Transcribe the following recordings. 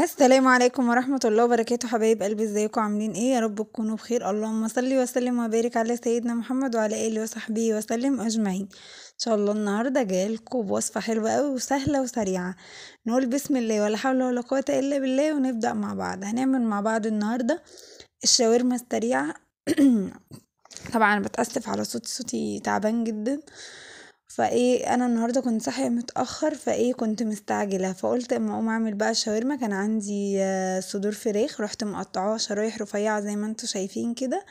السلام عليكم ورحمة الله وبركاته، حبايب قلبي، ازيكم عاملين ايه؟ يا رب تكونوا بخير. اللهم صل وسلم وبارك على سيدنا محمد وعلى اله وصحبه وسلم اجمعين. ان شاء الله النهارده جايلكم بوصفة حلوة قوي وسهلة وسريعة. نقول بسم الله ولا حول ولا قوة الا بالله ونبدأ مع بعض. هنعمل مع بعض النهارده الشاورما السريعة. طبعا بتأسف على صوتي تعبان جدا. فايه انا النهارده كنت صاحيه متاخر، فايه كنت مستعجله، فقلت اما اقوم اعمل بقى الشاورما. كان عندي صدور فراخ، رحت مقطعاها شرايح رفيعه زي ما انتوا شايفين كده.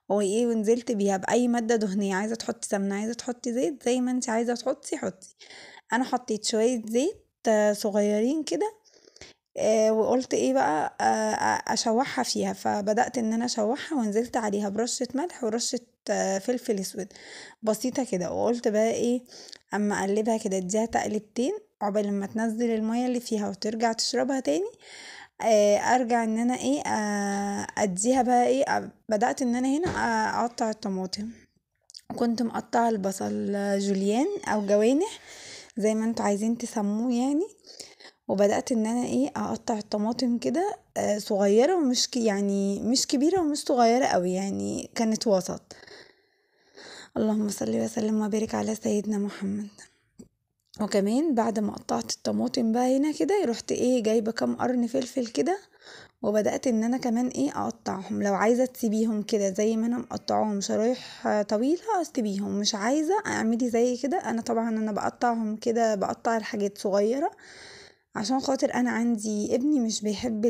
وايه ونزلت بيها باي ماده دهنيه، عايزه تحطي سمنه عايزه تحطي زيت زي ما انت عايزه حطي. انا حطيت شويه زيت صغيرين كده. وقلت ايه بقى اشوحها فيها، فبدأت ان انا اشوحها ونزلت عليها برشة ملح ورشة فلفل اسود بسيطة كده. وقلت بقى ايه اما اقلبها كده اديها تقلبتين عقبال لما تنزل المية اللي فيها وترجع تشربها تاني. ارجع ان انا ايه اديها بقى ايه بدأت ان انا هنا اقطع الطماطم. كنت مقطعة البصل جوليان او جوانح زي ما انتوا عايزين تسموه يعني. وبدأت ان انا ايه اقطع الطماطم كده صغيرة ومش يعني مش كبيرة ومش صغيرة قوي، يعني كانت وسط. اللهم صل وسلم وبارك على سيدنا محمد. وكمان بعد ما قطعت الطماطم بقى هنا كده رحت ايه جايبة كام قرن فلفل كده. وبدأت ان انا كمان ايه اقطعهم، لو عايزة تسيبيهم كده زي ما انا مقطعاهم شرايح طويلة تسيبيهم، مش عايزة اعملي زي كده. انا طبعا انا بقطعهم كده، بقطع الحاجات صغيرة عشان خاطر انا عندي ابني مش بيحب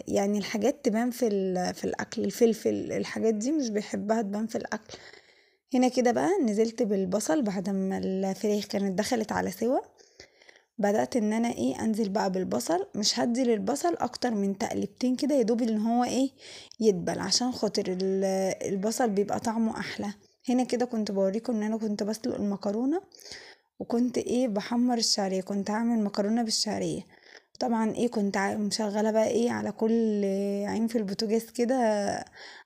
يعني الحاجات تبان في الاكل. الفلفل الحاجات دي مش بيحبها تبان في الاكل. هنا كده بقى نزلت بالبصل بعد ما الفراخ كانت دخلت على سوا. بدأت ان انا ايه انزل بقى بالبصل، مش هدي للبصل اكتر من تقلبتين كده، يدوب ان هو ايه يدبل عشان خاطر البصل بيبقى طعمه احلى. هنا كده كنت بوريكم ان انا كنت بسلق المكرونة، وكنت ايه بحمر الشعرية، كنت هعمل مكرونة بالشعرية. طبعا ايه كنت مشغلة بقى ايه على كل عين في البوتاجاز كده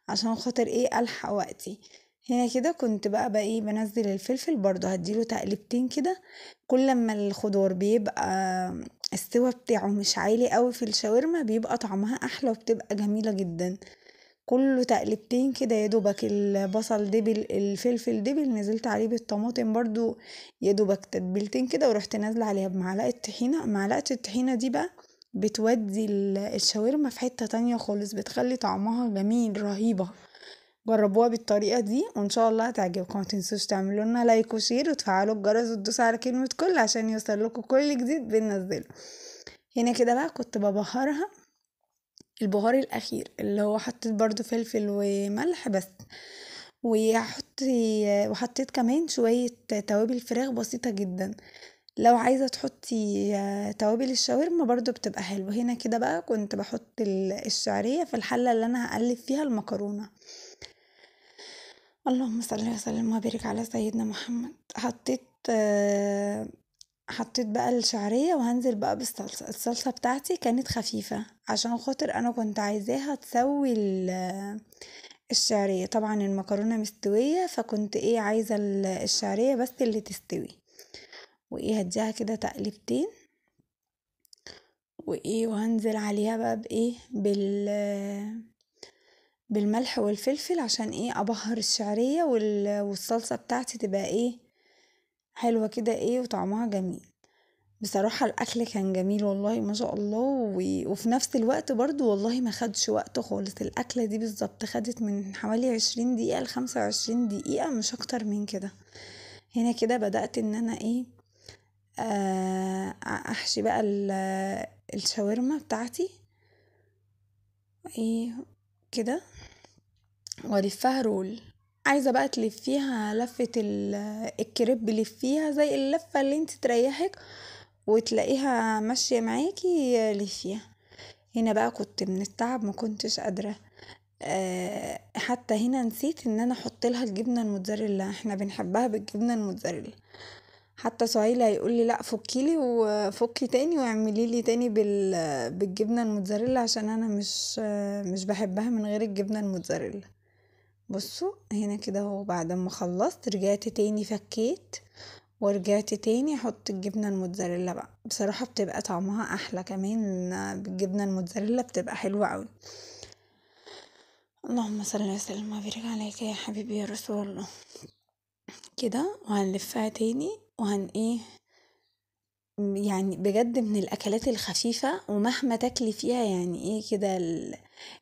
عشان خاطر ايه الحق وقتي. هنا كده كنت بقى ايه بنزل الفلفل برضو هديله تقلبتين كده. كل ما الخضار بيبقى السوا بتاعه مش عالي قوي في الشاورما بيبقى طعمها احلى وبتبقى جميلة جدا. كله تقلبتين كده يا دوبك البصل دبل الفلفل دبل، نزلت عليه بالطماطم برضو يا دوبك تتبيلتين كده، ورحت نازله عليها بمعلقه طحينه. معلقه الطحينه دي بقى بتودي الشاورما في حته تانية خالص، بتخلي طعمها جميل رهيبه. جربوها بالطريقه دي وان شاء الله هتعجبكم. متنسوش تعملوا لنا لايك وشير وتفعلوا الجرس وتدوسوا على كلمه كل عشان يوصل لكم كل جديد بننزله. هنا كده بقى كنت ببهرها البهار الاخير اللي هو حطيت برضو فلفل وملح بس. وحط وحطيت كمان شوية توابل فراخ بسيطة جدا. لو عايزة تحطي توابل الشاورما برضو بتبقى حلوة. هنا كده بقى كنت بحط الشعرية في الحلة اللي انا هقلب فيها المكرونة. اللهم صل وسلم وبارك على سيدنا محمد. حطيت بقى الشعرية وهنزل بقى بالصلصة. الصلصة بتاعتي كانت خفيفة عشان خاطر انا كنت عايزاها تسوي الشعرية. طبعا المكرونة مستوية فكنت ايه عايزة الشعرية بس اللي تستوي. وايه هديها كده تقلبتين وايه وهنزل عليها بقى بايه بالملح والفلفل عشان ايه ابهر الشعرية والصلصة بتاعتي تبقى ايه حلوة كده ايه وطعمها جميل. بصراحة الأكل كان جميل والله ما شاء الله. وفي نفس الوقت برضو والله ما خدش وقت خالص. الأكلة دي بالظبط خدت من حوالي 20 دقيقة ل25 دقيقة مش أكتر من كده. هنا كده بدأت إن أنا إيه أحشي بقى الشاورما بتاعتي إيه كده وألفها رول. عايزة بقى تلفيها لفة الكريب، لفيها زي اللفة اللي انت تريحك وتلاقيها ماشية معاكي لفيها. هنا بقى كنت من التعب ما كنتش قادرة. حتى هنا نسيت ان انا احط لها الجبنة الموتزاريلا، احنا بنحبها بالجبنة الموتزاريلا. حتى سهيل هيقول لي لا فكيلي وفكي تاني واعملي لي تاني بالجبنة الموتزاريلا عشان انا مش بحبها من غير الجبنة الموتزاريلا. بصوا هنا كده اهو بعد ما خلصت رجعت تاني فكيت ورجعت تاني احط الجبنة الموتزاريلا بقى، بصراحة بتبقى طعمها احلى كمان بالجبنة الموتزاريلا، بتبقى حلوة قوي. اللهم صل وسلم وبارك عليك يا حبيبي يا رسول الله. كده وهنلفها تاني ايه، يعني بجد من الاكلات الخفيفة، ومهما تاكلي فيها يعني ايه كده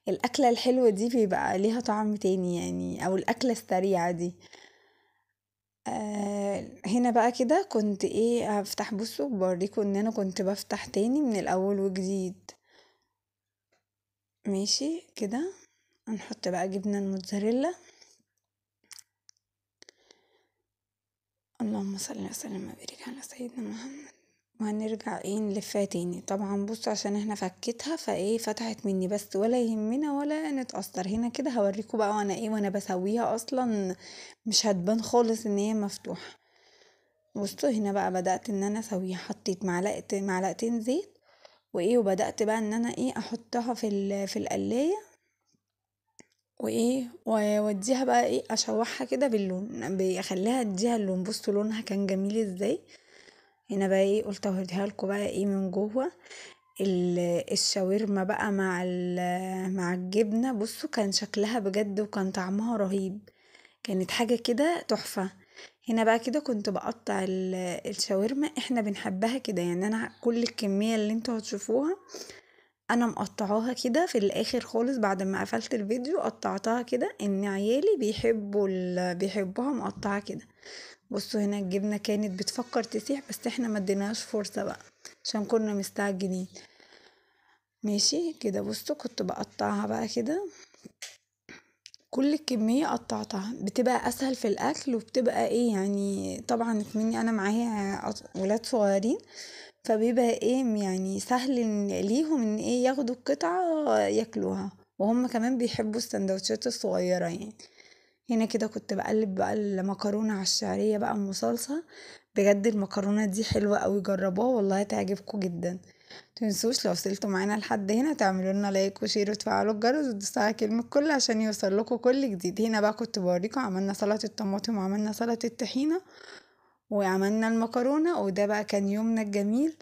الاكلة الحلوة دي بيبقى ليها طعم تاني يعني، او الاكلة السريعة دي. هنا بقى كده كنت ايه هفتح، بصوا بوريكم ان انا كنت بفتح تاني من الاول وجديد. ماشي كده، هنحط بقى جبنة الموتزاريلا. اللهم صل وسلم وبارك على سيدنا محمد. وهنرجع ايه نلفها تاني. طبعا بصوا عشان احنا فكيتها فايه فتحت مني، بس ولا يهمنا ولا نتأثر. هنا كده هوريكم بقى وانا ايه وانا بسويها، اصلا مش هتبان خالص ان هي مفتوحة. بصوا هنا بقى بدأت ان انا اسويها، حطيت معلقتين زيت وايه، وبدأت بقى ان انا ايه احطها في القلاية، وايه واديها بقى ايه اشوحها كده باللون، بيخليها اديها اللون. بصوا لونها كان جميل ازاي. هنا بقى ايه قلت اوريها لكم بقى ايه من جوه الشاورما بقى مع الجبنة. بصوا كان شكلها بجد وكان طعمها رهيب، كانت حاجة كده تحفة. هنا بقى كده كنت بقطع الشاورما، احنا بنحبها كده يعني. انا كل الكمية اللي انتوا هتشوفوها انا مقطعاها كده في الاخر خالص، بعد ما قفلت الفيديو قطعتها كده، ان عيالي بيحبوها مقطعة كده. بصوا هنا الجبنة كانت بتفكر تسيح، بس احنا ما اديناش فرصة بقى عشان كنا مستعجلين. ماشي كده، بصوا كنت بقطعها بقى كده، كل الكمية قطعتها، بتبقى اسهل في الاكل وبتبقى ايه يعني. طبعا مني انا معايا ولاد صغيرين، فبيبقى ايه يعني سهل ليهم ان ايه ياخدوا القطعة ياكلوها، وهم كمان بيحبوا السندوتشات الصغيرة يعني. هنا كده كنت بقلب بقى المكرونة على الشعرية بقى ام صلصة. بجد المكرونة دي حلوة قوي، جربوها والله تعجبكم جدا. تنسوش لو وصلتوا معانا لحد هنا تعملوا لنا لايك وشير وتفعلوا الجرس وتدوسوا على كلمة كل عشان يوصل لكم كل جديد. هنا بقى كنت بوريكم عملنا سلطة الطماطم وعملنا سلطة الطحينة وعملنا المكرونة، وده بقى كان يومنا الجميل.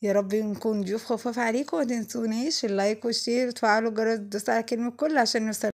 يا رب نكون ضيوف خفاف عليكم، ومتنسوناش اللايك والشير وتفعلوا الجرس وتدوسوا على كلمة كل عشان يوصل